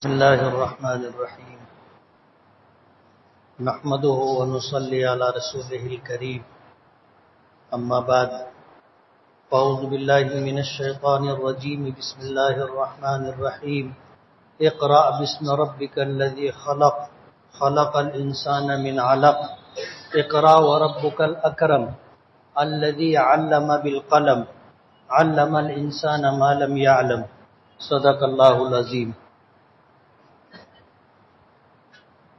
بسم الله الرحمن الرحيم نحمده ونصلي على رسوله الكريم أما بعد أعوذ بالله من الشيطان الرجيم بسم الله الرحمن الرحيم اقرأ باسم ربك الذي خلق خلق الإنسان من علق اقرأ وربك الأكرم الذي علم بالقلم علم الإنسان ما لم يعلم صدق الله العظيم۔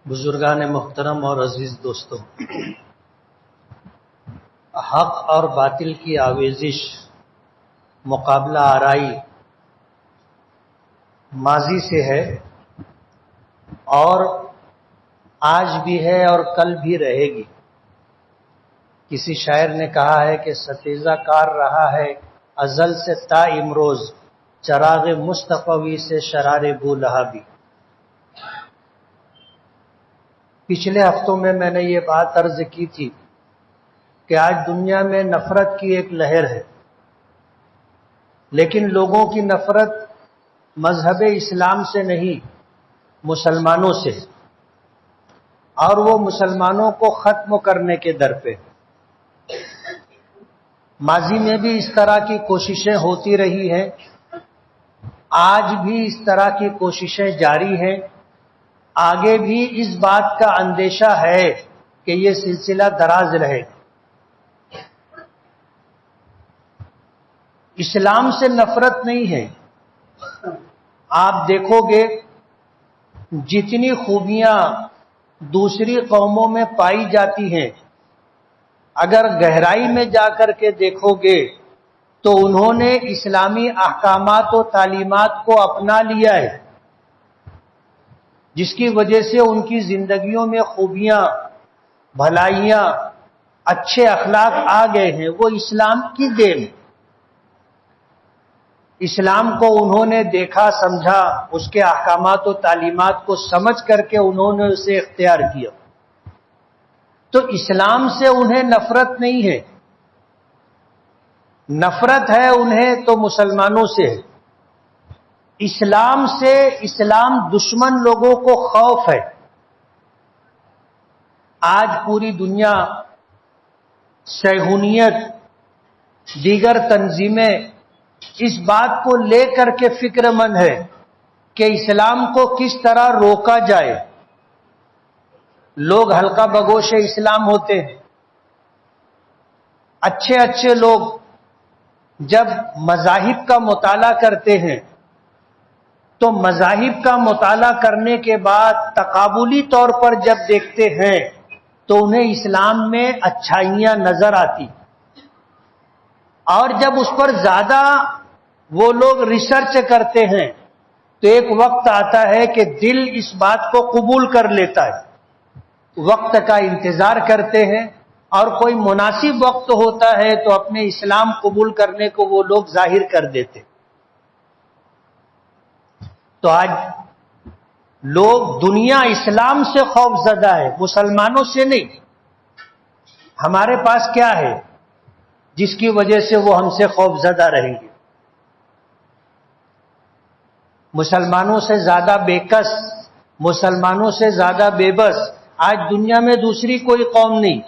بزرگان محترم اور عزیز دوستوں، حق اور باطل کی آویزش، مقابلہ آرائی ماضی سے ہے اور آج بھی ہے اور کل بھی رہے گی۔ کسی شاعر نے کہا ہے کہ ستیزہ کار رہا ہے ازل سے تا امروز، چراغ مصطفی سے شرار بولہبی۔ پچھلے ہفتوں میں نے یہ بات عرض کی تھی کہ آج دنیا میں نفرت کی ایک لہر ہے، لیکن لوگوں کی نفرت مذہب اسلام سے نہیں، مسلمانوں سے، اور وہ مسلمانوں کو ختم کرنے کے در پہ۔ ماضی میں بھی اس طرح کی کوششیں ہوتی رہی ہیں، آج بھی اس طرح کی کوششیں جاری ہیں، آگے بھی اس بات کا اندیشہ ہے کہ یہ سلسلہ دراز رہے۔ اسلام سے نفرت نہیں ہے۔ آپ دیکھو گے جتنی خوبیاں دوسری قوموں میں پائی جاتی ہیں، اگر گہرائی میں جا کر کے دیکھو گے تو انہوں نے اسلامی احکامات و تعلیمات کو اپنا لیا ہے، جس کی وجہ سے ان کی زندگیوں میں خوبیاں، بھلائیاں، اچھے اخلاق آ گئے ہیں۔ وہ اسلام کی دین۔ اسلام کو انہوں نے دیکھا، سمجھا، اس کے احکامات و تعلیمات کو سمجھ کر کے انہوں نے اسے اختیار کیا۔ تو اسلام سے انہیں نفرت نہیں ہے، نفرت ہے انہیں تو مسلمانوں سے ہے۔ اسلام سے، اسلام دشمن لوگوں کو خوف ہے۔ آج پوری دنیا، صہیونیت، دیگر تنظیمیں اس بات کو لے کر کے فکر مند ہے کہ اسلام کو کس طرح روکا جائے۔ لوگ حلقہ بگوش اسلام ہوتے ہیں۔ اچھے اچھے لوگ جب مذاہب کا مطالعہ کرتے ہیں تو مذاہب کا مطالعہ کرنے کے بعد تقابلی طور پر جب دیکھتے ہیں تو انہیں اسلام میں اچھائیاں نظر آتی، اور جب اس پر زیادہ وہ لوگ ریسرچ کرتے ہیں تو ایک وقت آتا ہے کہ دل اس بات کو قبول کر لیتا ہے۔ وقت کا انتظار کرتے ہیں اور کوئی مناسب وقت ہوتا ہے تو اپنے اسلام قبول کرنے کو وہ لوگ ظاہر کر دیتے۔ تو آج لوگ، دنیا اسلام سے خوف زدہ ہے، مسلمانوں سے نہیں۔ ہمارے پاس کیا ہے جس کی وجہ سے وہ ہم سے خوف زدہ رہیں گے؟ مسلمانوں سے زیادہ بے کس، مسلمانوں سے زیادہ بے بس آج دنیا میں دوسری کوئی قوم نہیں۔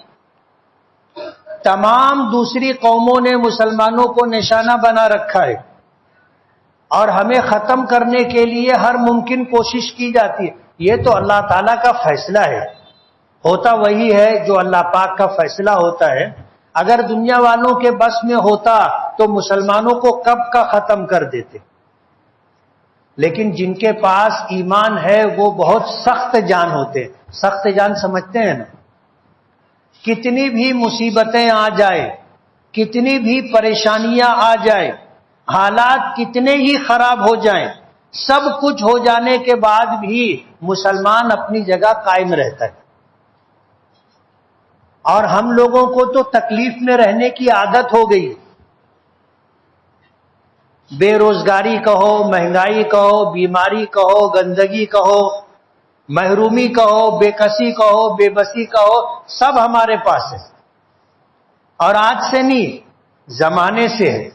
تمام دوسری قوموں نے مسلمانوں کو نشانہ بنا رکھا ہے اور ہمیں ختم کرنے کے لیے ہر ممکن کوشش کی جاتی ہے۔ یہ تو اللہ تعالیٰ کا فیصلہ ہے، ہوتا وہی ہے جو اللہ پاک کا فیصلہ ہوتا ہے۔ اگر دنیا والوں کے بس میں ہوتا تو مسلمانوں کو کب کا ختم کر دیتے۔ لیکن جن کے پاس ایمان ہے وہ بہت سخت جان ہوتے ہیں۔ سخت جان سمجھتے ہیں نا؟ کتنی بھی مصیبتیں آ جائیں، کتنی بھی پریشانیاں آ جائیں، حالات کتنے ہی خراب ہو جائیں، سب کچھ ہو جانے کے بعد بھی مسلمان اپنی جگہ قائم رہتا ہے۔ اور ہم لوگوں کو تو تکلیف میں رہنے کی عادت ہو گئی۔ بے روزگاری کہو، مہنگائی کہو، بیماری کہو، گندگی کہو، محرومی کہو، بے کسی کہو، بے بسی کہو، سب ہمارے پاس ہے، اور آج سے نہیں، زمانے سے ہے۔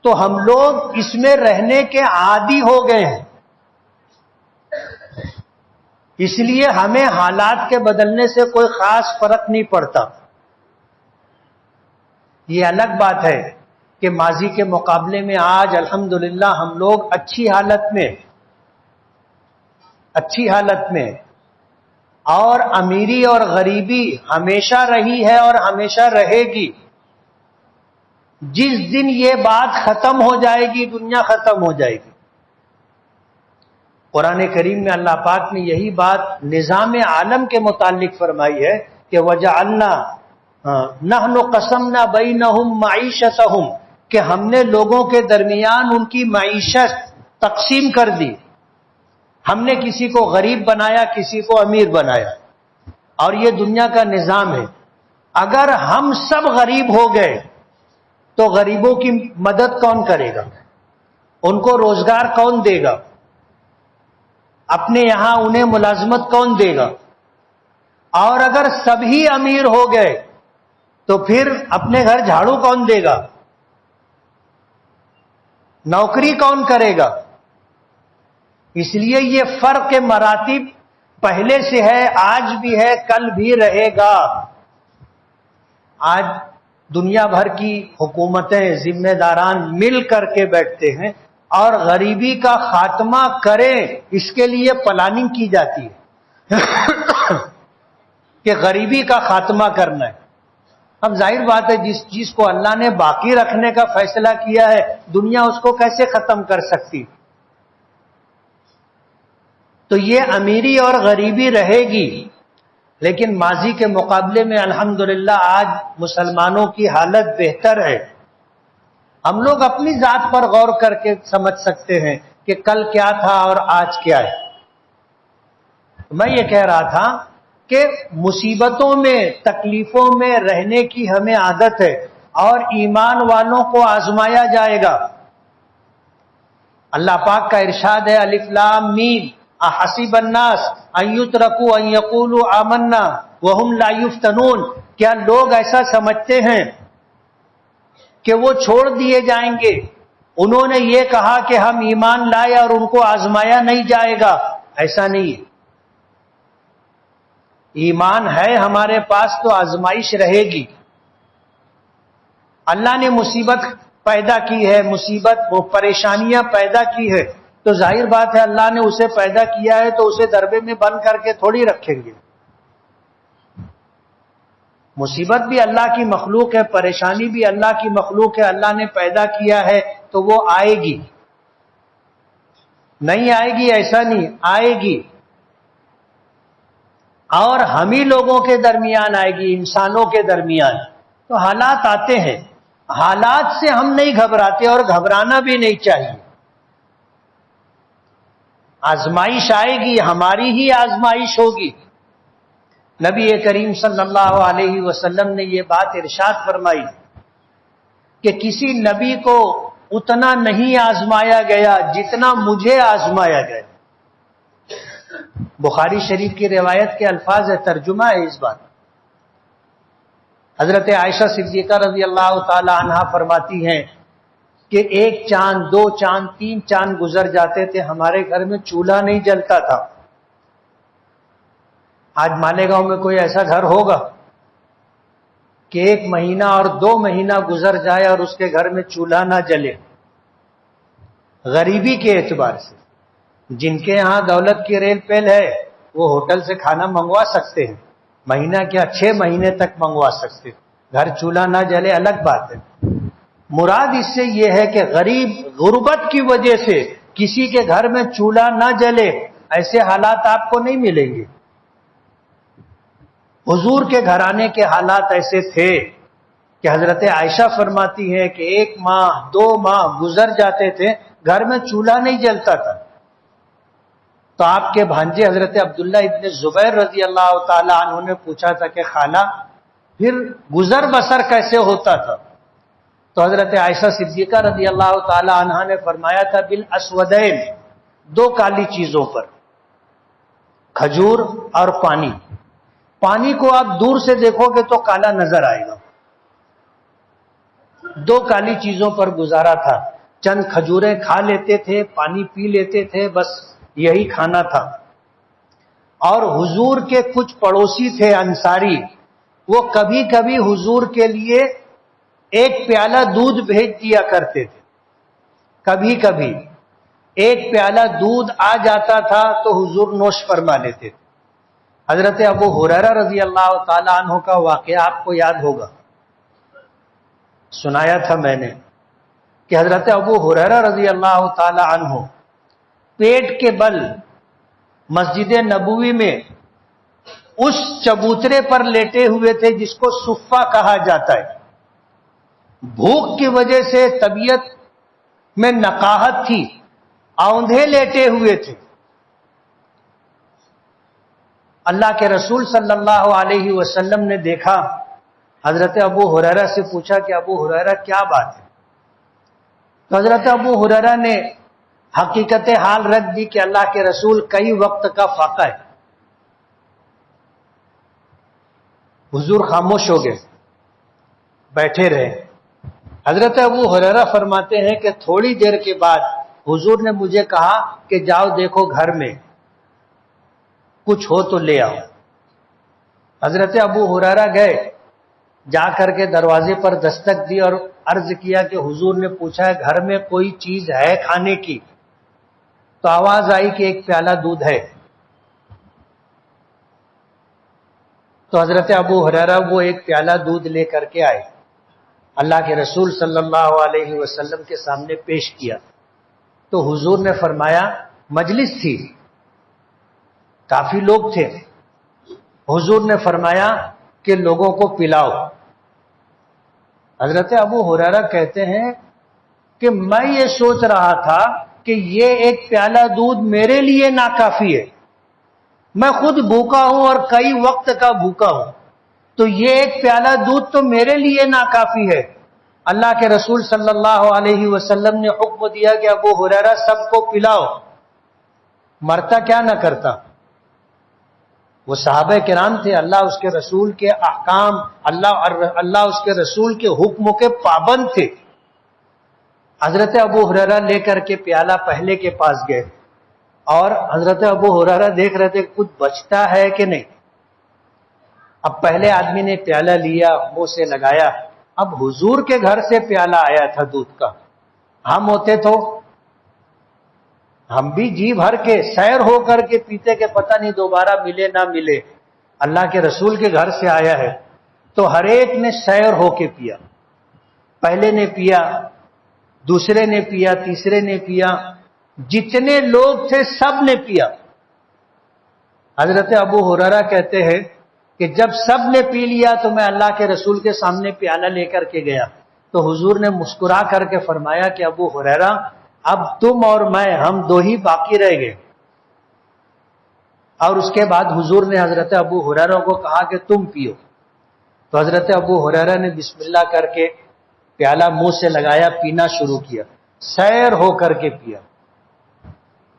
تو ہم لوگ اس میں رہنے کے عادی ہو گئے ہیں۔ اس لیے ہمیں حالات کے بدلنے سے کوئی خاص فرق نہیں پڑتا. ہمیں حالات کے بدلنے سے کوئی خاص فرق نہیں پڑتا. یہ الگ بات ہے کہ ماضی کے مقابلے میں آج الحمدللہ ہم لوگ اچھی حالت میں اور امیری اور غریبی ہمیشہ رہی ہے اور ہمیشہ رہے گی. جس دن یہ بات ختم ہو جائے گی دنیا ختم ہو جائے گی. قرآن کریم میں اللہ پاک نے یہی بات نظام عالم کے متعلق فرمائی ہے کہ وَجَعَلْنَا نَحْنُ قَسَمْنَا بَيْنَهُمْ مَعِيشَتَهُمْ کہ ہم نے لوگوں کے درمیان ان کی معیشت تقسیم کر دی. ہم نے کسی کو غریب بنایا کسی کو امیر بنایا اور یہ دنیا کا نظام ہے. اگر ہم سب غریب ہو گئے تو غریبوں کی مدد کون کرے گا؟ ان کو روزگار کون دے گا؟ اپنے یہاں انہیں ملازمت کون دے گا؟ اور اگر سبھی امیر ہو گئے تو پھر اپنے گھر جھاڑو کون دے گا؟ نوکری کون کرے گا؟ اس لیے یہ فرق مراتب پہلے سے ہے، آج بھی ہے، کل بھی رہے گا. آج دنیا بھر کی حکومتیں ذمہ داران مل کر کے بیٹھتے ہیں اور غریبی کا خاتمہ کریں اس کے لیے پلاننگ کی جاتی ہے کہ غریبی کا خاتمہ کرنا ہے. اب ظاہر بات ہے جس چیز کو اللہ نے باقی رکھنے کا فیصلہ کیا ہے دنیا اس کو کیسے ختم کر سکتی؟ تو یہ امیری اور غریبی رہے گی، لیکن ماضی کے مقابلے میں الحمدللہ آج مسلمانوں کی حالت بہتر ہے. ہم لوگ اپنی ذات پر غور کر کے سمجھ سکتے ہیں کہ کل کیا تھا اور آج کیا ہے. میں یہ کہہ رہا تھا کہ مصیبتوں میں تکلیفوں میں رہنے کی ہمیں عادت ہے اور ایمان والوں کو آزمایا جائے گا. اللہ پاک کا ارشاد ہے الف لام میم احسب الناس ان یترکوا ان یقولوا آمنا وهم لا یفتنون. کیا لوگ ایسا سمجھتے ہیں کہ وہ چھوڑ دیے جائیں گے؟ انہوں نے یہ کہا کہ ہم ایمان لائے اور ان کو آزمایا نہیں جائے گا. ایسا نہیں ہے. ایمان ہے ہمارے پاس تو آزمائش رہے گی. اللہ نے مصیبت پیدا کی ہے، مصیبت وہ پریشانیاں پیدا کی ہے تو ظاہر بات ہے اللہ نے اسے پیدا کیا ہے تو اسے دربے میں بند کر کے تھوڑی رکھیں گے. مصیبت بھی اللہ کی مخلوق ہے، پریشانی بھی اللہ کی مخلوق ہے. اللہ نے پیدا کیا ہے تو وہ آئے گی. نہیں آئے گی ایسا نہیں، آئے گی. اور ہم ہی لوگوں کے درمیان آئے گی، انسانوں کے درمیان. تو حالات آتے ہیں، حالات سے ہم نہیں گھبراتے اور گھبرانا بھی نہیں چاہیے. آزمائش آئے گی، ہماری ہی آزمائش ہوگی. نبی کریم صلی اللہ علیہ وسلم نے یہ بات ارشاد فرمائی کہ کسی نبی کو اتنا نہیں آزمایا گیا جتنا مجھے آزمایا گیا. بخاری شریف کی روایت کے الفاظ ہے، ترجمہ ہے اس بات. حضرت عائشہ صدیقہ رضی اللہ تعالی عنہا فرماتی ہیں کہ ایک چاند، دو چاند، تین چاند گزر جاتے تھے، ہمارے گھر میں چولہا نہیں جلتا تھا. آج مالیگاؤں میں کوئی ایسا گھر ہوگا کہ ایک مہینہ اور 2 مہینہ گزر جائے اور اس کے گھر میں چولہا نہ جلے؟ غریبی کے اعتبار سے جن کے ہاں دولت کی ریل پیل ہے وہ ہوٹل سے کھانا منگوا سکتے ہیں، مہینہ کیا 6 مہینے تک منگوا سکتے ہیں. گھر چولہا نہ جلے الگ بات ہے. مراد اس سے یہ ہے کہ غربت کی وجہ سے کسی کے گھر میں چولہا نہ جلے، ایسے حالات آپ کو نہیں ملیں گے. حضور کے گھرانے کے حالات ایسے تھے کہ حضرت عائشہ فرماتی ہیں کہ 1 ماہ 2 ماہ گزر جاتے تھے، گھر میں چولہا نہیں جلتا تھا. تو آپ کے بھانجے حضرت عبداللہ ابن زبیر رضی اللہ تعالی عنہ نے پوچھا تھا کہ خالہ پھر گزر بسر کیسے ہوتا تھا؟ تو حضرت عائشہ صدیقہ رضی اللہ تعالی عنہ نے فرمایا تھا بالاسودین، 2 کالی چیزوں پر، کھجور اور پانی. پانی کو آپ دور سے دیکھو گے تو کالا نظر آئے گا. 2 کالی چیزوں پر گزارا تھا. چند کھجوریں کھا لیتے تھے، پانی پی لیتے تھے، بس یہی کھانا تھا. اور حضور کے کچھ پڑوسی تھے انصاری، وہ کبھی کبھی حضور کے لیے ایک پیالہ دودھ بھیج دیا کرتے تھے. کبھی کبھی ایک پیالہ دودھ آ جاتا تھا تو حضور نوش فرما لیتے تھے. حضرت ابو ہریرہ رضی اللہ تعالی عنہ کا واقعہ آپ کو یاد ہوگا، سنایا تھا میں نے کہ حضرت ابو ہریرہ رضی اللہ تعالی عنہ پیٹ کے بل مسجد نبوی میں اس چبوترے پر لیٹے ہوئے تھے جس کو صفہ کہا جاتا ہے. بھوک کی وجہ سے طبیعت میں نقاہت تھی، اوندھے لیٹے ہوئے تھے. اللہ کے رسول صلی اللہ علیہ وسلم نے دیکھا، حضرت ابو ہریرہ سے پوچھا کہ ابو ہریرہ کیا بات ہے؟ تو حضرت ابو ہریرہ نے حقیقت حال رکھ دی کہ اللہ کے رسول کئی وقت کا فاقہ ہے. حضور خاموش ہو گئے، بیٹھے رہے. حضرت ابو ہریرہ فرماتے ہیں کہ تھوڑی دیر کے بعد حضور نے مجھے کہا کہ جاؤ دیکھو گھر میں کچھ ہو تو لے آؤ. حضرت ابو ہریرہ گئے، جا کر کے دروازے پر دستک دی اور عرض کیا کہ حضور نے پوچھا ہے گھر میں کوئی چیز ہے کھانے کی؟ تو آواز آئی کہ ایک پیالہ دودھ ہے. تو حضرت ابو ہریرہ وہ ایک پیالہ دودھ لے کر کے آئے، اللہ کے رسول صلی اللہ علیہ وسلم کے سامنے پیش کیا. تو حضور نے فرمایا، مجلس تھی، کافی لوگ تھے، حضور نے فرمایا کہ لوگوں کو پلاؤ. حضرت ابو ہریرہ کہتے ہیں کہ میں یہ سوچ رہا تھا کہ یہ ایک پیالہ دودھ میرے لیے ناکافی ہے، میں خود بھوکا ہوں اور کئی وقت کا بھوکا ہوں، تو یہ ایک پیالہ دودھ تو میرے لیے ناکافی ہے. اللہ کے رسول صلی اللہ علیہ وسلم نے حکم دیا کہ ابو ہریرہ سب کو پلاؤ. مرتا کیا نہ کرتا، وہ صحابہ کرام تھے، اللہ اس کے رسول کے احکام، اللہ اس کے رسول کے حکموں کے پابند تھے. حضرت ابو ہریرہ لے کر کے پیالہ پہلے کے پاس گئے اور حضرت ابو ہریرہ دیکھ رہے تھے کچھ بچتا ہے کہ نہیں. اب پہلے آدمی نے پیالہ لیا، منہ سے لگایا. اب حضور کے گھر سے پیالہ آیا تھا دودھ کا، ہم ہوتے تو ہم بھی جی بھر کے سیر ہو کر کے پیتے کہ پتہ نہیں دوبارہ ملے نہ ملے. اللہ کے رسول کے گھر سے آیا ہے تو ہر ایک نے سیر ہو کے پیا. پہلے نے پیا، دوسرے نے پیا، تیسرے نے پیا، جتنے لوگ تھے سب نے پیا. حضرت ابو ہریرہ کہتے ہیں کہ جب سب نے پی لیا تو میں اللہ کے رسول کے سامنے پیالہ لے کر کے گیا تو حضور نے مسکرا کر کے فرمایا کہ ابو ہریرہ اب تم اور میں ہم دو ہی باقی رہ گئے. اور اس کے بعد حضور نے حضرت ابو ہریرہ کو کہا کہ تم پیو. تو حضرت ابو ہریرہ نے بسم اللہ کر کے پیالہ منہ سے لگایا، پینا شروع کیا، سیر ہو کر کے پیا.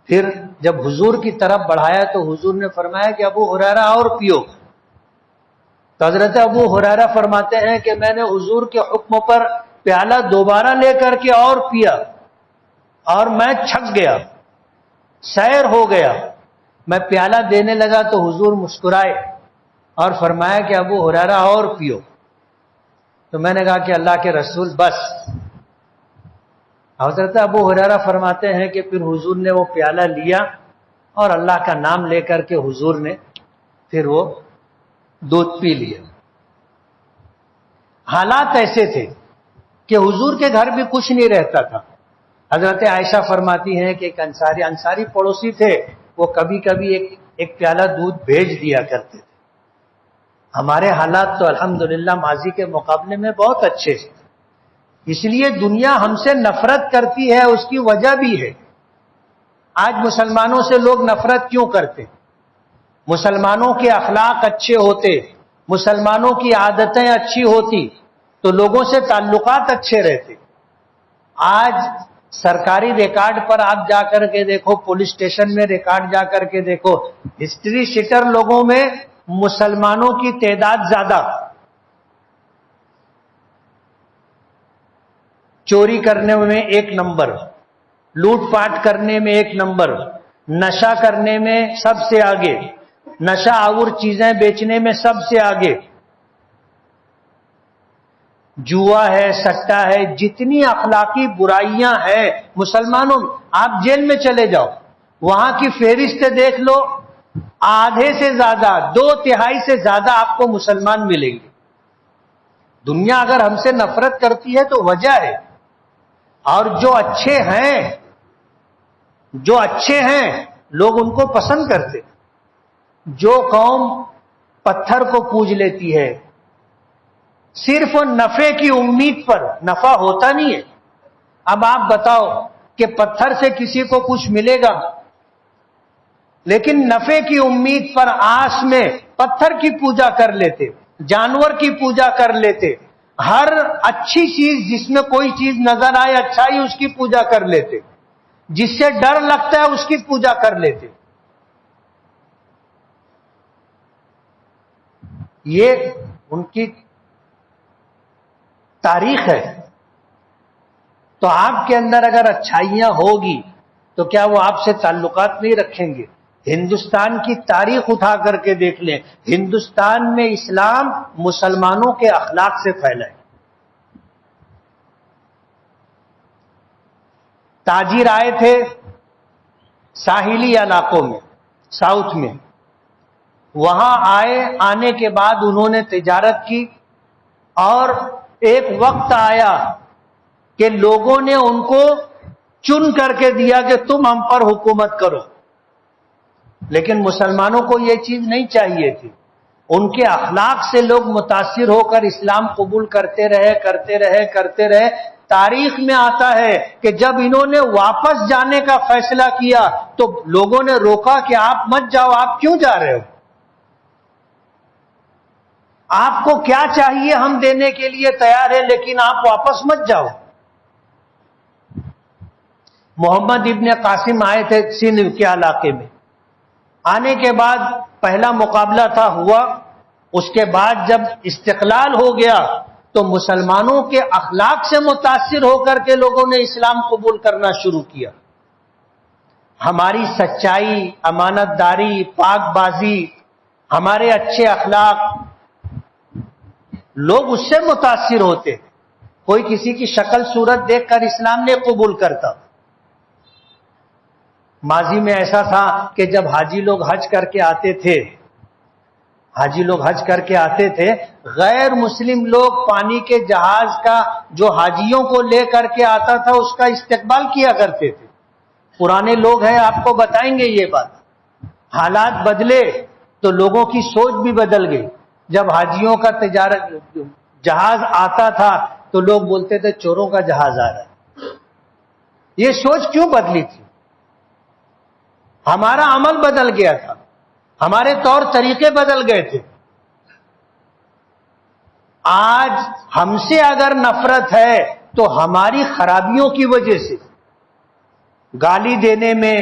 پھر جب حضور کی طرف بڑھایا تو حضور نے فرمایا کہ ابو ہریرہ اور پیو. تو حضرت ابو ہریرہ فرماتے ہیں کہ میں نے حضور کے حکم پر پیالہ دوبارہ لے کر کے اور پیا اور میں چھک گیا، سیر ہو گیا. میں پیالہ دینے لگا تو حضور مسکرائے اور فرمایا کہ ابو ہریرہ اور پیو. تو میں نے کہا کہ اللہ کے رسول بس. حضرت ابو ہریرہ فرماتے ہیں کہ پھر حضور نے وہ پیالہ لیا اور اللہ کا نام لے کر کے حضور نے پھر وہ دودھ پی لیا. حالات ایسے تھے کہ حضور کے گھر بھی کچھ نہیں رہتا تھا. حضرت عائشہ فرماتی ہیں کہ ایک انصاری پڑوسی تھے، وہ کبھی کبھی ایک پیالہ دودھ بھیج دیا کرتے تھے. ہمارے حالات تو الحمدللہ ماضی کے مقابلے میں بہت اچھے ہیں. اس لیے دنیا ہم سے نفرت کرتی ہے، اس کی وجہ بھی ہے. آج مسلمانوں سے لوگ نفرت کیوں کرتے؟ مسلمانوں کے اخلاق اچھے ہوتے، مسلمانوں کی عادتیں اچھی ہوتی تو لوگوں سے تعلقات اچھے رہتے. آج سرکاری ریکارڈ پر آپ جا کر کے دیکھو، پولیس اسٹیشن میں ریکارڈ جا کر کے دیکھو، ہسٹری شیٹر لوگوں میں مسلمانوں کی تعداد زیادہ، چوری کرنے میں ایک نمبر، لوٹ پاٹ کرنے میں ایک نمبر، نشہ کرنے میں سب سے آگے، نشہ آور چیزیں بیچنے میں سب سے آگے، جوا ہے، سٹا ہے، جتنی اخلاقی برائیاں ہیں مسلمانوں میں، آپ جیل میں چلے جاؤ، وہاں کی فہرست دیکھ لو، آدھے سے زیادہ، 2/3 سے زیادہ آپ کو مسلمان ملیں گے۔ دنیا اگر ہم سے نفرت کرتی ہے تو وجہ ہے، اور جو اچھے ہیں لوگ ان کو پسند کرتے۔ جو قوم پتھر کو پوج لیتی ہے صرف نفع کی امید پر، نفع ہوتا نہیں ہے۔ اب آپ بتاؤ کہ پتھر سے کسی کو کچھ ملے گا، لیکن نفع کی امید پر آس میں پتھر کی پوجا کر لیتے، جانور کی پوجا کر لیتے، ہر اچھی چیز جس میں کوئی چیز نظر آئے اچھائی اس کی پوجا کر لیتے، جس سے ڈر لگتا ہے اس کی پوجا کر لیتے۔ یہ ان کی تاریخ ہے۔ تو آپ کے اندر اگر اچھائیاں ہوگی تو کیا وہ آپ سے تعلقات نہیں رکھیں گے؟ ہندوستان کی تاریخ اٹھا کر کے دیکھ لیں، ہندوستان میں اسلام مسلمانوں کے اخلاق سے پھیلا ہے۔ تاجر آئے تھے ساحلی علاقوں میں، ساؤتھ میں، وہاں آنے کے بعد انہوں نے تجارت کی، اور ایک وقت آیا کہ لوگوں نے ان کو چن کر کے دیا کہ تم ہم پر حکومت کرو، لیکن مسلمانوں کو یہ چیز نہیں چاہیے تھی۔ ان کے اخلاق سے لوگ متاثر ہو کر اسلام قبول کرتے رہے۔ تاریخ میں آتا ہے کہ جب انہوں نے واپس جانے کا فیصلہ کیا تو لوگوں نے روکا کہ آپ مت جاؤ، آپ کیوں جا رہے ہو؟ آپ کو کیا چاہیے ہم دینے کے لیے تیار ہیں، لیکن آپ واپس مت جاؤ۔ محمد ابن قاسم آئے تھے سندھ کے علاقے میں، آنے کے بعد پہلا مقابلہ ہوا، اس کے بعد جب استقلال ہو گیا تو مسلمانوں کے اخلاق سے متاثر ہو کر کے لوگوں نے اسلام قبول کرنا شروع کیا۔ ہماری سچائی، امانت داری، پاک بازی، ہمارے اچھے اخلاق، لوگ اس سے متاثر ہوتے۔ کوئی کسی کی شکل صورت دیکھ کر اسلام نہیں قبول کرتا۔ ماضی میں ایسا تھا کہ جب حاجی لوگ حج کر کے آتے تھے، غیر مسلم لوگ پانی کے جہاز کا جو حاجیوں کو لے کر کے آتا تھا اس کا استقبال کیا کرتے تھے۔ پرانے لوگ ہیں، آپ کو بتائیں گے یہ بات۔ حالات بدلے تو لوگوں کی سوچ بھی بدل گئی۔ جب حاجیوں کا جہاز آتا تھا تو لوگ بولتے تھے چوروں کا جہاز آ رہا ہے۔ یہ سوچ کیوں بدلی تھی؟ ہمارا عمل بدل گیا تھا، ہمارے طور طریقے بدل گئے تھے۔ آج ہم سے اگر نفرت ہے تو ہماری خرابیوں کی وجہ سے، گالی دینے میں،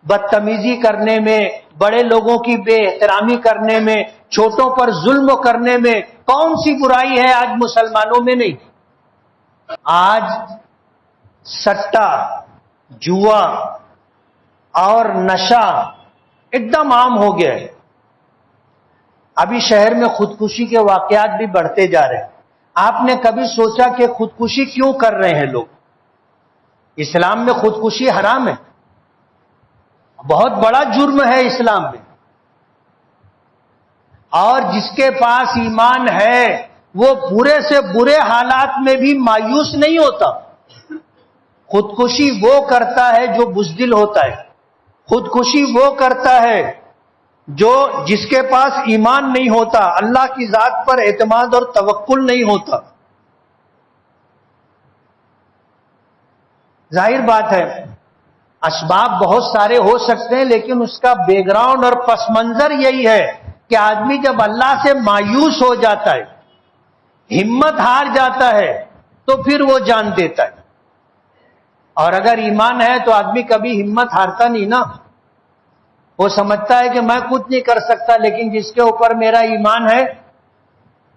بدتمیزی کرنے میں، بڑے لوگوں کی بے احترامی کرنے میں، چھوٹوں پر ظلم کرنے میں کون سی برائی ہے آج مسلمانوں میں؟ نہیں۔ آج سٹا، جوا اور نشہ ایک دم عام ہو گیا ہے۔ ابھی شہر میں خودکشی کے واقعات بھی بڑھتے جا رہے ہیں۔ آپ نے کبھی سوچا کہ خودکشی کیوں کر رہے ہیں لوگ؟ اسلام میں خودکشی حرام ہے، بہت بڑا جرم ہے اسلام میں، اور جس کے پاس ایمان ہے وہ برے سے برے حالات میں بھی مایوس نہیں ہوتا۔ خودکشی وہ کرتا ہے جو بزدل ہوتا ہے، خودکشی وہ کرتا ہے جو جس کے پاس ایمان نہیں ہوتا، اللہ کی ذات پر اعتماد اور توکل نہیں ہوتا۔ ظاہر بات ہے اسباب بہت سارے ہو سکتے ہیں، لیکن اس کا بیک گراؤنڈ اور پس منظر یہی ہے کہ آدمی جب اللہ سے مایوس ہو جاتا ہے، ہمت ہار جاتا ہے، تو پھر وہ جان دیتا ہے۔ اور اگر ایمان ہے تو آدمی کبھی ہمت ہارتا نہیں نا، وہ سمجھتا ہے کہ میں کچھ نہیں کر سکتا، لیکن جس کے اوپر میرا ایمان ہے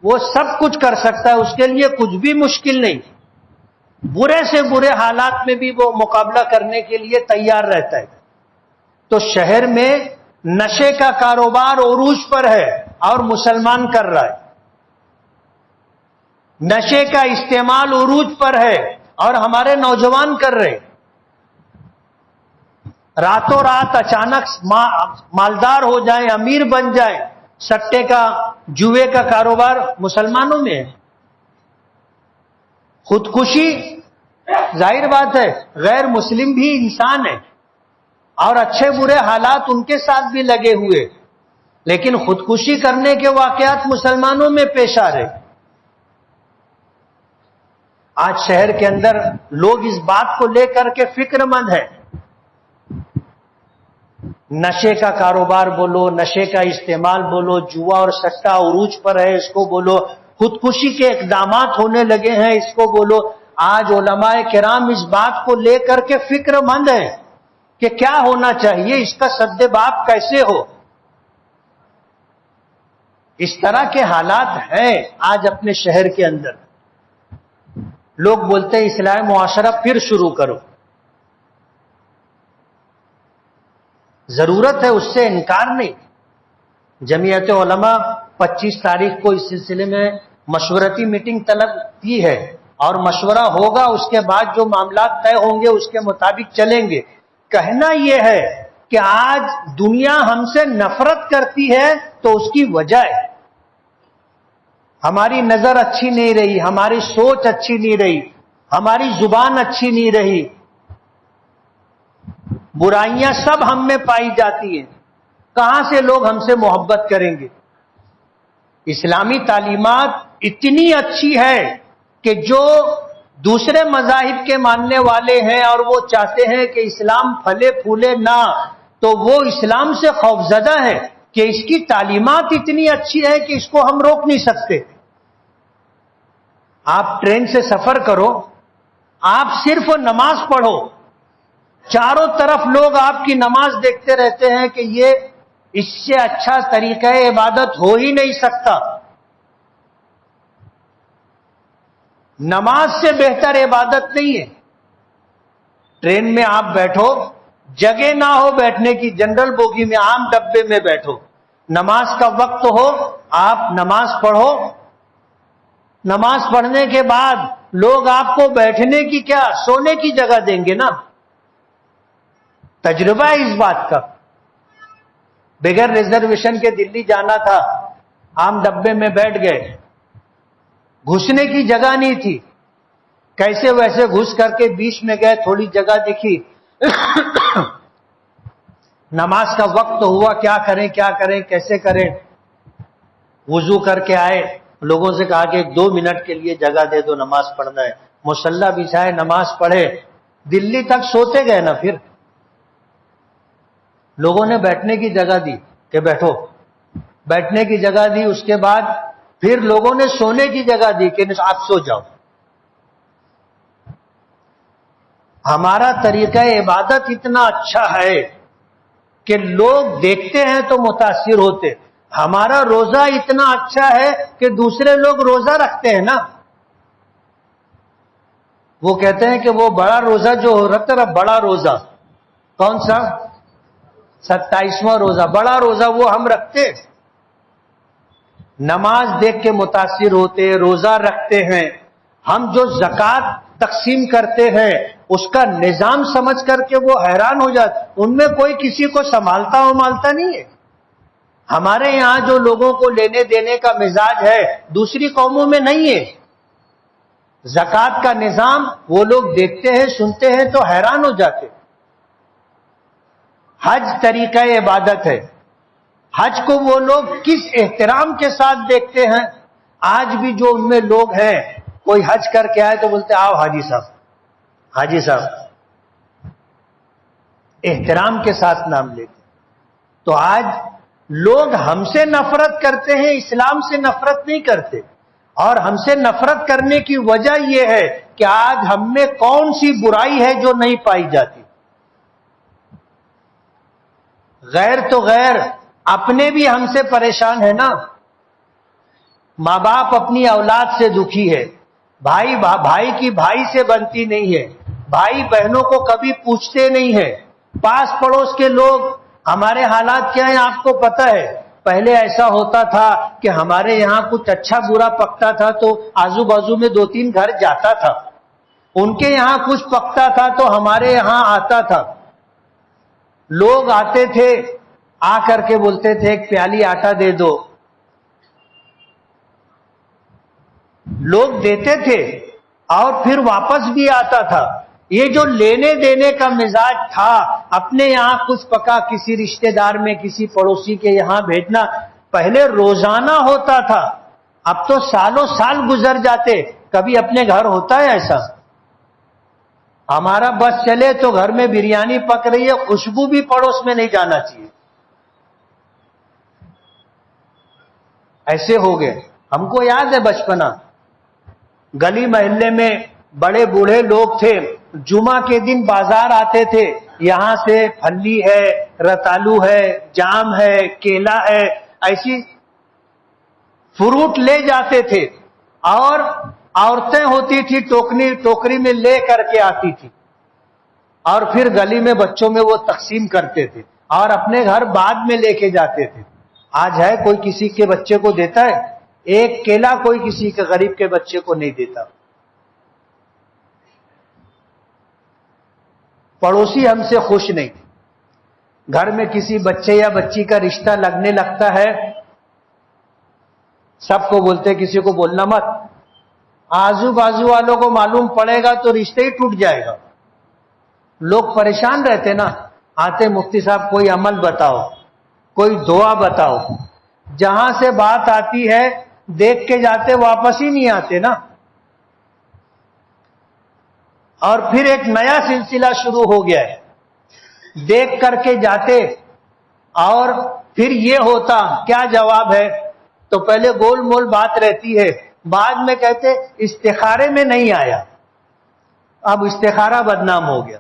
وہ سب کچھ کر سکتا ہے، اس کے لیے کچھ بھی مشکل نہیں۔ برے سے برے حالات میں بھی وہ مقابلہ کرنے کے لیے تیار رہتا ہے۔ تو شہر میں نشے کا کاروبار عروج پر ہے اور مسلمان کر رہا ہے. نشے کا استعمال عروج پر ہے اور ہمارے نوجوان کر رہے. راتوں رات اچانک مالدار ہو جائیں, امیر بن جائیں. سٹے کا, جوئے کا کاروبار مسلمانوں میں ہے. خودکشی ظاہر بات ہے, غیر مسلم بھی انسان ہے اور اچھے برے حالات ان کے ساتھ بھی لگے ہوئے, لیکن خودکشی کرنے کے واقعات مسلمانوں میں پیش آ رہے. آج شہر کے اندر لوگ اس بات کو لے کر کے فکر مند ہیں. نشے کا کاروبار بولو, نشے کا استعمال بولو, جوا اور سٹا عروج پر ہے اس کو بولو, خودکشی کے اقدامات ہونے لگے ہیں اس کو بولو. آج علماء کرام اس بات کو لے کر کے فکر مند ہیں کہ کیا ہونا چاہیے, اس کا سد باب کیسے ہو. اس طرح کے حالات ہیں آج اپنے شہر کے اندر. لوگ بولتے ہیں اصلاح معاشرہ پھر شروع کرو. ضرورت ہے, اس سے انکار نہیں. جمعیت علماء 25 تاریخ کو اس سلسلے میں مشورتی میٹنگ طلب کی ہے اور مشورہ ہوگا. اس کے بعد جو معاملات طے ہوں گے اس کے مطابق چلیں گے. کہنا یہ ہے کہ آج دنیا ہم سے نفرت کرتی ہے تو اس کی وجہ ہے ہماری نظر اچھی نہیں رہی, ہماری سوچ اچھی نہیں رہی, ہماری زبان اچھی نہیں رہی. برائیاں سب ہم میں پائی جاتی ہیں. کہاں سے لوگ ہم سے محبت کریں گے؟ اسلامی تعلیمات اتنی اچھی ہے کہ جو دوسرے مذاہب کے ماننے والے ہیں اور وہ چاہتے ہیں کہ اسلام پھلے پھولے نہ, تو وہ اسلام سے خوفزدہ ہے کہ اس کی تعلیمات اتنی اچھی ہے کہ اس کو ہم روک نہیں سکتے. آپ ٹرین سے سفر کرو, آپ صرف نماز پڑھو, چاروں طرف لوگ آپ کی نماز دیکھتے رہتے ہیں کہ یہ اس سے اچھا طریقہ عبادت ہو ہی نہیں سکتا. نماز سے بہتر عبادت نہیں ہے. ٹرین میں آپ بیٹھو, جگہ نہ ہو بیٹھنے کی, جنرل بوگی میں عام ڈبے میں بیٹھو, نماز کا وقت ہو آپ نماز پڑھو. نماز پڑھنے کے بعد لوگ آپ کو بیٹھنے کی کیا, سونے کی جگہ دیں گے نا. تجربہ ہے اس بات کا. بغیر ریزرویشن کے دلی جانا تھا, عام ڈبے میں بیٹھ گئے, گھسنے کی جگہ نہیں تھی, کیسے ویسے گھس کر کے بیچ میں گئے, تھوڑی جگہ دکھی, نماز کا وقت ہوا, کیا کریں کیا کریں کیسے کریں. وضو کر کے آئے, لوگوں سے کہا کہ 2 منٹ کے لیے جگہ دے دو, نماز پڑھنا ہے. مصلی بچھائے, نماز پڑھے, دلی تک سوتے گئے نا. پھر لوگوں نے بیٹھنے کی جگہ دی کہ بیٹھو, بیٹھنے کی جگہ دی. اس کے بعد پھر لوگوں نے سونے کی جگہ دی کہ آپ سو جاؤ. ہمارا طریقہ عبادت اتنا اچھا ہے کہ لوگ دیکھتے ہیں تو متاثر ہوتے. ہمارا روزہ اتنا اچھا ہے کہ دوسرے لوگ روزہ رکھتے ہیں نا. وہ کہتے ہیں کہ وہ بڑا روزہ جو ہو رکھتا ہے, بڑا روزہ کون سا, 27واں روزہ, بڑا روزہ وہ ہم رکھتے. نماز دیکھ کے متاثر ہوتے, روزہ رکھتے ہیں. ہم جو زکوٰۃ تقسیم کرتے ہیں اس کا نظام سمجھ کر کے وہ حیران ہو جاتے. ان میں کوئی کسی کو سنبھالتا ومالتا نہیں ہے. ہمارے یہاں جو لوگوں کو لینے دینے کا مزاج ہے دوسری قوموں میں نہیں ہے. زکوٰۃ کا نظام وہ لوگ دیکھتے ہیں, سنتے ہیں تو حیران ہو جاتے. حج طریقہ عبادت ہے. حج کو وہ لوگ کس احترام کے ساتھ دیکھتے ہیں. آج بھی جو ان میں لوگ ہیں, کوئی حج کر کے آئے تو بولتے آؤ حاجی صاحب, حاجی صاحب, احترام کے ساتھ نام لیتے. تو آج لوگ ہم سے نفرت کرتے ہیں, اسلام سے نفرت نہیں کرتے. اور ہم سے نفرت کرنے کی وجہ یہ ہے کہ آج ہم میں کون سی برائی ہے جو نہیں پائی جاتی. غیر تو غیر, اپنے بھی ہم سے پریشان ہے نا. ماں باپ اپنی اولاد سے دکھی ہے, بھائی کی بھائی سے بنتی نہیں ہے, بھائی بہنوں کو کبھی پوچھتے نہیں ہیں, پاس پڑوس کے لوگ ہمارے حالات کیا ہیں آپ کو پتہ ہے. پہلے ایسا ہوتا تھا کہ ہمارے یہاں کچھ اچھا برا پکتا تھا تو آزو بازو میں 2-3 گھر جاتا تھا. ان کے یہاں کچھ پکتا تھا تو ہمارے یہاں آتا تھا. لوگ آتے تھے, آ کر کے بولتے تھے ایک پیالی آٹا دے دو. لوگ دیتے تھے اور پھر واپس بھی آتا تھا. یہ جو لینے دینے کا مزاج تھا, اپنے یہاں کچھ پکا کسی رشتہ دار میں کسی پڑوسی کے یہاں بھیجنا, پہلے روزانہ ہوتا تھا. اب تو سالوں سال گزر جاتے, کبھی اپنے گھر ہوتا ہے ایسا؟ ہمارا بس چلے تو گھر میں بریانی پک رہی ہے, خوشبو بھی پڑوس میں نہیں جانا چاہیے. ایسے ہو گئے. ہم کو یاد ہے بچپنا, گلی محلے میں بڑے بوڑھے لوگ تھے, جمعہ کے دن بازار آتے تھے. یہاں سے پھلی ہے, رتالو ہے, جام ہے, کیلا ہے, ایسی فروٹ لے جاتے تھے. اور عورتیں ہوتی تھی ٹوکری میں لے کر کے آتی تھی, اور پھر گلی میں بچوں میں وہ تقسیم کرتے تھے اور اپنے گھر بعد میں لے کے جاتے تھے. آج ہے کوئی کسی کے بچے کو دیتا ہے؟ ایک کیلا کوئی کسی کے غریب کے بچے کو نہیں دیتا. پڑوسی ہم سے خوش نہیں. گھر میں کسی بچے یا بچی کا رشتہ لگنے لگتا ہے, سب کو بولتے کسی کو بولنا مت, آزو بازو والوں کو معلوم پڑے گا تو رشتہ ہی ٹوٹ جائے گا. لوگ پریشان رہتے نا, آتے مفتی صاحب کوئی عمل بتاؤ, کوئی دعا بتاؤ. جہاں سے بات آتی ہے دیکھ کے جاتے, واپس ہی نہیں آتے نا. اور پھر ایک نیا سلسلہ شروع ہو گیا ہے, دیکھ کر کے جاتے اور پھر یہ ہوتا کیا جواب ہے, تو پہلے گول مول بات رہتی ہے, بعد میں کہتے استخارے میں نہیں آیا. اب استخارہ بدنام ہو گیا.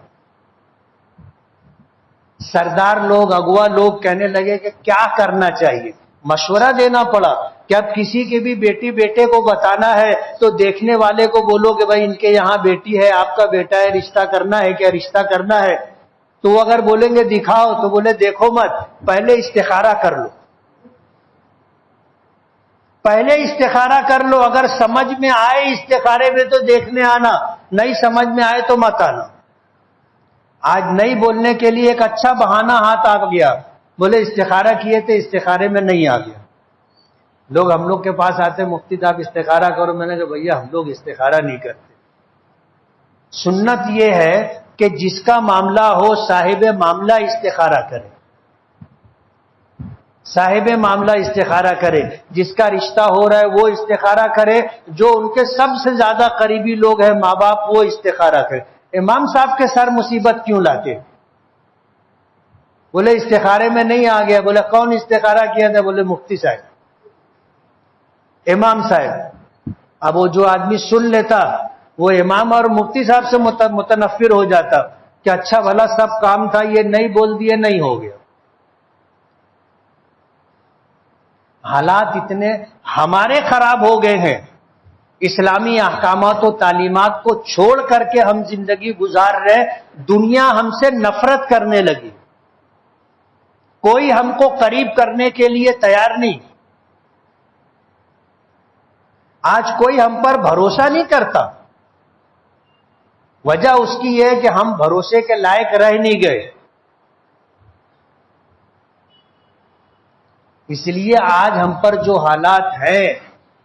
سردار لوگ, اغوا لوگ کہنے لگے کہ کیا کرنا چاہیے. مشورہ دینا پڑا کہ اب کسی کے بھی بیٹی بیٹے کو بتانا ہے تو دیکھنے والے کو بولو کہ بھائی ان کے یہاں بیٹی ہے, آپ کا بیٹا ہے, رشتہ کرنا ہے کیا, رشتہ کرنا ہے. تو وہ اگر بولیں گے دکھاؤ, تو بولے دیکھو مت, پہلے استخارہ کر لو. پہلے استخارہ کر لو, اگر سمجھ میں آئے استخارے میں تو دیکھنے آنا, نہیں سمجھ میں آئے تو مت آنا. آج نہیں بولنے کے لیے ایک اچھا بہانہ ہاتھ آ گیا, بولے استخارہ کیے تھے, استخارے میں نہیں آ گیا. لوگ ہم لوگ کے پاس آتے, مفتی صاحب استخارہ کرو. میں نے کہا بھیا ہم لوگ استخارہ نہیں کرتے. سنت یہ ہے کہ جس کا معاملہ ہو صاحب معاملہ استخارہ کرے, صاحب معاملہ استخارہ کرے. جس کا رشتہ ہو رہا ہے وہ استخارہ کرے, جو ان کے سب سے زیادہ قریبی لوگ ہیں ماں باپ, وہ استخارہ کرے. امام صاحب کے سر مصیبت کیوں لاتے؟ بولے استخارے میں نہیں آ گیا. بولے کون استخارہ کیا تھا؟ بولے مفتی صاحب, امام صاحب. اب وہ جو آدمی سن لیتا وہ امام اور مفتی صاحب سے متنفر ہو جاتا کہ اچھا بھلا سب کام تھا, یہ نہیں بول دیے, نہیں ہو گیا. حالات اتنے ہمارے خراب ہو گئے ہیں, اسلامی احکامات و تعلیمات کو چھوڑ کر کے ہم زندگی گزار رہے. دنیا ہم سے نفرت کرنے لگی, کوئی ہم کو قریب کرنے کے لیے تیار نہیں. آج کوئی ہم پر بھروسہ نہیں کرتا. وجہ اس کی یہ ہے کہ ہم بھروسے کے لائق رہ نہیں گئے. اس لیے آج ہم پر جو حالات ہیں,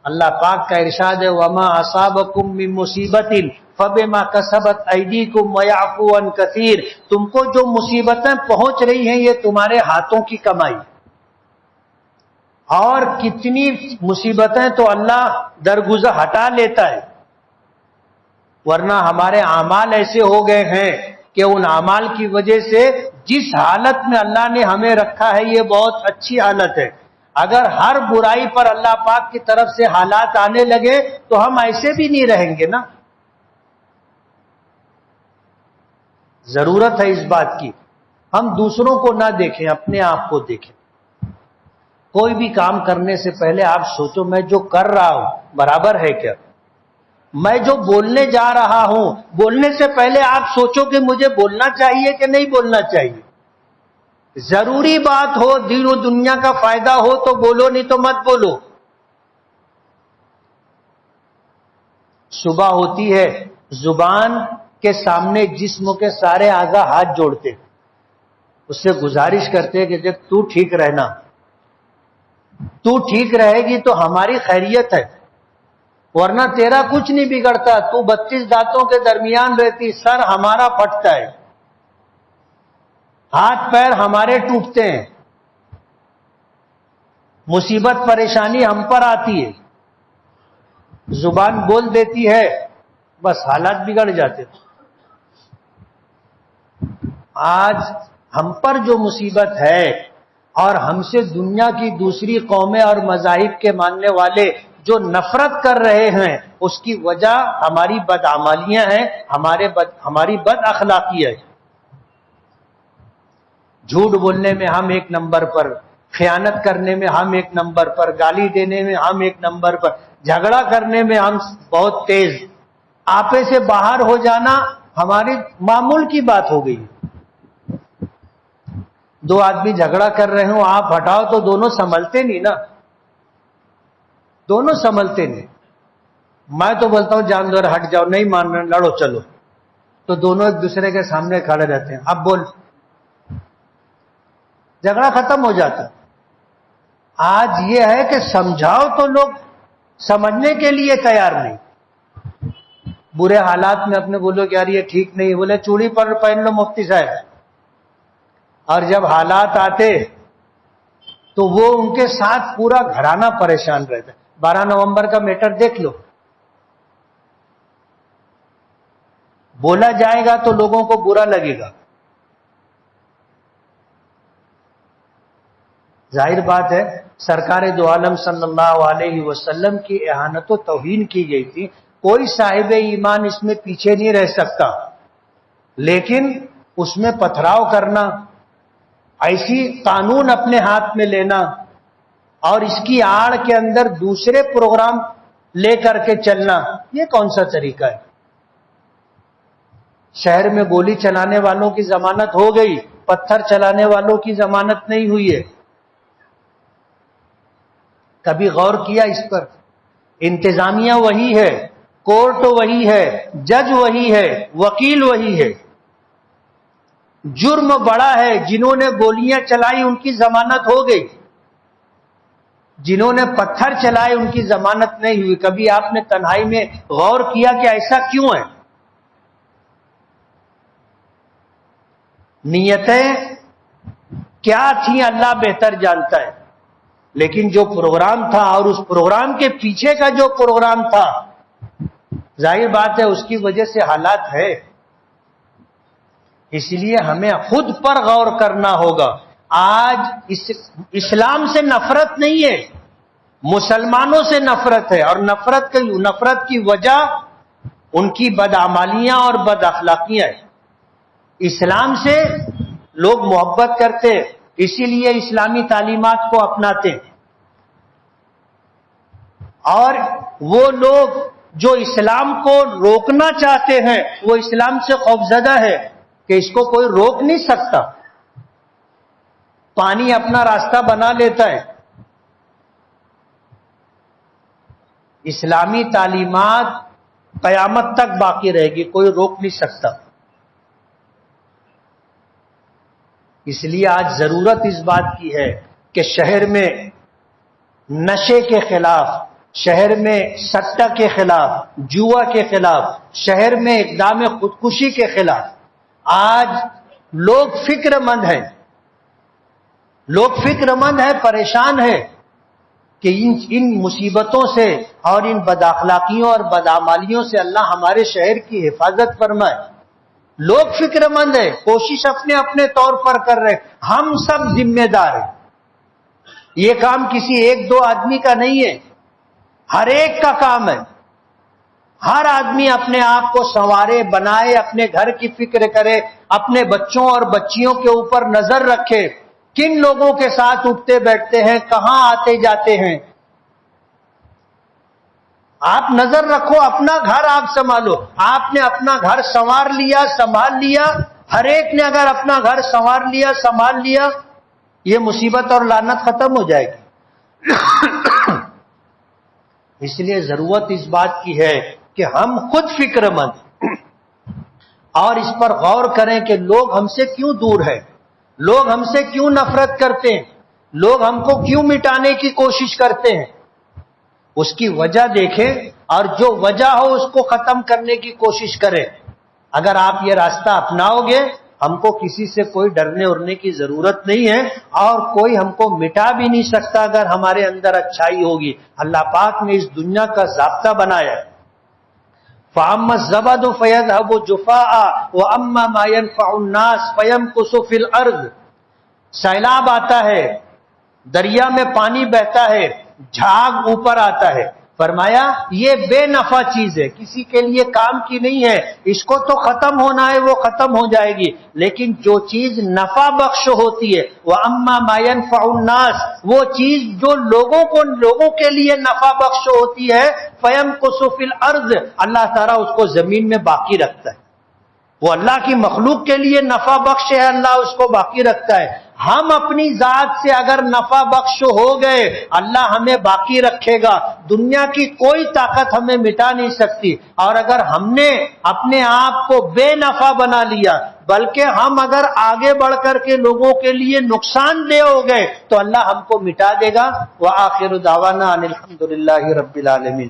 اللہ پاک کا ارشاد ہے وما اصابکم من مصیبت فبما کسبت ایدیکم ویعفو عن کثیر. تم کو جو مصیبتیں پہنچ رہی ہیں یہ تمہارے ہاتھوں کی کمائی, اور کتنی مصیبتیں تو اللہ درگزر ہٹا لیتا ہے. ورنہ ہمارے اعمال ایسے ہو گئے ہیں کہ ان اعمال کی وجہ سے جس حالت میں اللہ نے ہمیں رکھا ہے یہ بہت اچھی حالت ہے. اگر ہر برائی پر اللہ پاک کی طرف سے حالات آنے لگے تو ہم ایسے بھی نہیں رہیں گے نا. ضرورت ہے اس بات کی ہم دوسروں کو نہ دیکھیں, اپنے آپ کو دیکھیں. کوئی بھی کام کرنے سے پہلے آپ سوچو میں جو کر رہا ہوں برابر ہے کیا. میں جو بولنے جا رہا ہوں, بولنے سے پہلے آپ سوچو کہ مجھے بولنا چاہیے کہ نہیں بولنا چاہیے. ضروری بات ہو، دین و دنیا کا فائدہ ہو تو بولو، نہیں تو مت بولو۔ صبح ہوتی ہے، زبان کے سامنے جسم کے سارے اعضاء ہاتھ جوڑتے، اس سے گزارش کرتے کہ دیکھ تو ٹھیک رہنا، تو ٹھیک رہے گی تو ہماری خیریت ہے، ورنہ تیرا کچھ نہیں بگڑتا، تو 32 دانتوں کے درمیان رہتی، سر ہمارا پھٹتا ہے، ہاتھ پیر ہمارے ٹوٹتے ہیں، مصیبت پریشانی ہم پر آتی ہے، زبان بول دیتی ہے، بس حالات بگڑ جاتے۔ آج ہم پر جو مصیبت ہے اور ہم سے دنیا کی دوسری قومیں اور مذاہب کے ماننے والے جو نفرت کر رہے ہیں، اس کی وجہ ہماری بدعمالیاں ہیں، ہماری بد اخلاقی ہے۔ جھوٹ بولنے میں ہم ایک نمبر پر، خیانت کرنے میں ہم ایک نمبر پر، گالی دینے میں ہم ایک نمبر پر، جھگڑا کرنے میں ہم بہت تیز، آپے سے باہر ہو جانا ہماری معمول کی بات ہو گئی۔ دو آدمی جھگڑا کر رہے ہوں، آپ ہٹاؤ تو دونوں سنبھلتے نہیں نا، دونوں سنبھلتے نہیں۔ میں تو بولتا ہوں جان دو، ہٹ جاؤ، نہیں مان رہے لڑو چلو، تو دونوں ایک دوسرے کے سامنے کھڑے رہتے ہیں، اب بول، جھگڑا ختم ہو جاتا۔ آج یہ ہے کہ سمجھاؤ تو لوگ سمجھنے کے لیے تیار نہیں، برے حالات میں اپنے بولو کہ یار یہ ٹھیک نہیں، بولے چوڑی پر پہن لو مفتی صاحب، اور جب حالات آتے تو وہ ان کے ساتھ پورا گھرانہ پریشان رہتا ہے۔ 12 نومبر کا میٹر دیکھ لو، بولا جائے گا تو لوگوں کو برا لگے گا، ظاہر بات ہے سرکار دو عالم صلی اللہ علیہ وسلم کی اہانت و توہین کی گئی تھی، کوئی صاحب ایمان اس میں پیچھے نہیں رہ سکتا، لیکن اس میں پتھراؤ کرنا، ایسی قانون اپنے ہاتھ میں لینا اور اس کی آڑ کے اندر دوسرے پروگرام لے کر کے چلنا، یہ کون سا طریقہ ہے؟ شہر میں گولی چلانے والوں کی ضمانت ہو گئی، پتھر چلانے والوں کی ضمانت نہیں ہوئی ہے۔ کبھی غور کیا اس پر؟ انتظامیہ وہی ہے، کورٹ وہی ہے، جج وہی ہے، وکیل وہی ہے، جرم بڑا ہے، جنہوں نے گولیاں چلائی ان کی ضمانت ہو گئی، جنہوں نے پتھر چلائے ان کی ضمانت نہیں ہوئی۔ کبھی آپ نے تنہائی میں غور کیا کہ ایسا کیوں ہے؟ نیتیں کیا تھیں اللہ بہتر جانتا ہے، لیکن جو پروگرام تھا اور اس پروگرام کے پیچھے کا جو پروگرام تھا، ظاہر بات ہے اس کی وجہ سے حالات ہے۔ اس لیے ہمیں خود پر غور کرنا ہوگا۔ آج اسلام سے نفرت نہیں ہے، مسلمانوں سے نفرت ہے، اور نفرت کی وجہ ان کی بدعمالیاں اور بد اخلاقیاں ہیں۔ اسلام سے لوگ محبت کرتے، اسی لیے اسلامی تعلیمات کو اپناتے ہیں، اور وہ لوگ جو اسلام کو روکنا چاہتے ہیں وہ اسلام سے خوفزدہ ہے کہ اس کو کوئی روک نہیں سکتا، پانی اپنا راستہ بنا لیتا ہے۔ اسلامی تعلیمات قیامت تک باقی رہے گی، کوئی روک نہیں سکتا۔ اس لیے آج ضرورت اس بات کی ہے کہ شہر میں نشے کے خلاف، شہر میں سٹہ کے خلاف، جوا کے خلاف، شہر میں اقدام خودکشی کے خلاف آج لوگ فکر مند ہیں، پریشان ہیں کہ ان مصیبتوں سے اور ان بداخلاقیوں اور بدعمالیوں سے اللہ ہمارے شہر کی حفاظت فرمائے۔ لوگ فکر مند ہیں، کوشش اپنے اپنے طور پر کر رہے ہیں، ہم سب ذمہ دار ہیں۔ یہ کام کسی ایک دو آدمی کا نہیں ہے، ہر ایک کا کام ہے۔ ہر آدمی اپنے آپ کو سنوارے، بنائے، اپنے گھر کی فکر کرے، اپنے بچوں اور بچیوں کے اوپر نظر رکھے، کن لوگوں کے ساتھ اٹھتے بیٹھتے ہیں، کہاں آتے جاتے ہیں۔ آپ نظر رکھو، اپنا گھر آپ سنبھالو۔ آپ نے اپنا گھر سنوار لیا، سنبھال لیا، ہر ایک نے اگر اپنا گھر سنوار لیا، سنبھال لیا، یہ مصیبت اور لعنت ختم ہو جائے گی۔ اس لیے ضرورت اس بات کی ہے کہ ہم خود فکر مند اور اس پر غور کریں کہ لوگ ہم سے کیوں دور ہیں، لوگ ہم سے کیوں نفرت کرتے ہیں، لوگ ہم کو کیوں مٹانے کی کوشش کرتے ہیں۔ اس کی وجہ دیکھیں اور جو وجہ ہو اس کو ختم کرنے کی کوشش کریں۔ اگر آپ یہ راستہ اپناؤ گے، ہم کو کسی سے کوئی ڈرنے اڑنے کی ضرورت نہیں ہے، اور کوئی ہم کو مٹا بھی نہیں سکتا اگر ہمارے اندر اچھائی ہوگی۔ اللہ پاک نے اس دنیا کا ضابطہ بنایا ہے۔ فَأَمَّا الزَّبَدُ فَيَذْهَبُ جُفَاءً وَأَمَّا مَا يَنفَعُ النَّاسَ فَيَمْكُثُ فِي الْأَرْضِ۔ سیلاب آتا ہے، دریا میں پانی بہتا ہے، جھاگ اوپر آتا ہے، فرمایا یہ بے نفع چیز ہے، کسی کے لیے کام کی نہیں ہے، اس کو تو ختم ہونا ہے، وہ ختم ہو جائے گی، لیکن جو چیز نفع بخش ہوتی ہے، وَأَمَّا مَا يَنفَعُ النَّاسَ، وہ چیز جو لوگوں کے لیے نفع بخش ہوتی ہے، فَيَمْكُثُ فِي الْأَرْضِ، اللہ تعالیٰ اس کو زمین میں باقی رکھتا ہے۔ وہ اللہ کی مخلوق کے لیے نفع بخش ہے، اللہ اس کو باقی رکھتا ہے۔ ہم اپنی ذات سے اگر نفع بخش ہو گئے، اللہ ہمیں باقی رکھے گا، دنیا کی کوئی طاقت ہمیں مٹا نہیں سکتی۔ اور اگر ہم نے اپنے آپ کو بے نفع بنا لیا، بلکہ ہم اگر آگے بڑھ کر کے لوگوں کے لیے نقصان دہ ہو گئے، تو اللہ ہم کو مٹا دے گا۔ وآخر دعوانا ان الحمد للہ رب العالمین۔